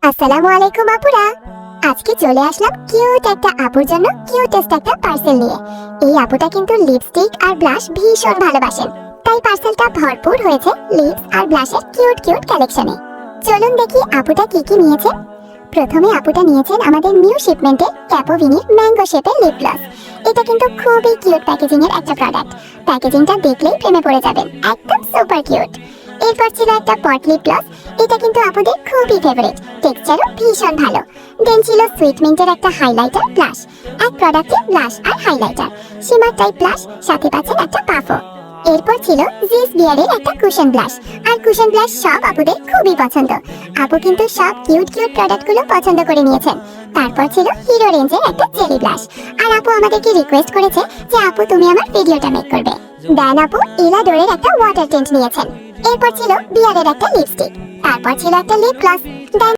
আসসালামু আলাইকুম আপুরা। আজকে চলে আসলাম কিউট একটা আপুর জন্য কিউটেস্ট একটা পার্সেল নিয়ে। এই আপুটা কিন্তু লিপস্টিক আর ব্লাশ ভীষণ ভালোবাসেন, তাই পার্সেলটা ভরপুর হয়েছে লিপস আর ব্লাশের কিউট কিউট কালেকশনে। চলুন দেখি আপুটা কি কি নিয়েছে। প্রথমে আপুটা নিয়েছেন আমাদের নিউ শিপমেন্টের ক্যাপোভিনির ম্যাঙ্গো শেপের লিপ গ্লস। এটা কিন্তু খুবই কিউট প্যাকেজিং এর একটা প্রোডাক্ট। প্যাকেজিংটা দেখলেই প্রেমে পড়ে যাবেন, একদম সুপার কিউট। এরপর ছিল একটা পট লিপ গ্লস। এটা কিন্তু আপুদের খুবই ফেভারিট, টেক্সচারও ভীষণ ভালো। দেন ছিল সুইট মিন্টের একটা হাইলাইটার ব্লাশ। এক প্রোডাক্টে ব্লাশ আর হাইলাইটার, শিমার টাইপ ব্লাশ, সাথে পাচ্ছেন একটা পাফও। এরপর ছিল জিস বিয়ারের একটা কুশন ব্লাশ। আর কুশন ব্লাশ সব আপুদের খুবই পছন্দ। আপু কিন্তু সব কিউট কিউট প্রোডাক্টগুলো পছন্দ করে নিয়েছেন। তারপর ছিল হিরো রেঞ্জের একটা জেলি ব্লাশ। আর আপু আমাদেরকে রিকোয়েস্ট করেছে যে আপু তুমি আমার ভিডিওটা মেক করবে। দেন আপু ইলাডোরের একটা ওয়াটার টেন্ট নিয়েছেন। এরপর ছিল বিয়ারের একটা লিপস্টিক। তারপর ছিল একটা লিপ গ্লস। দেন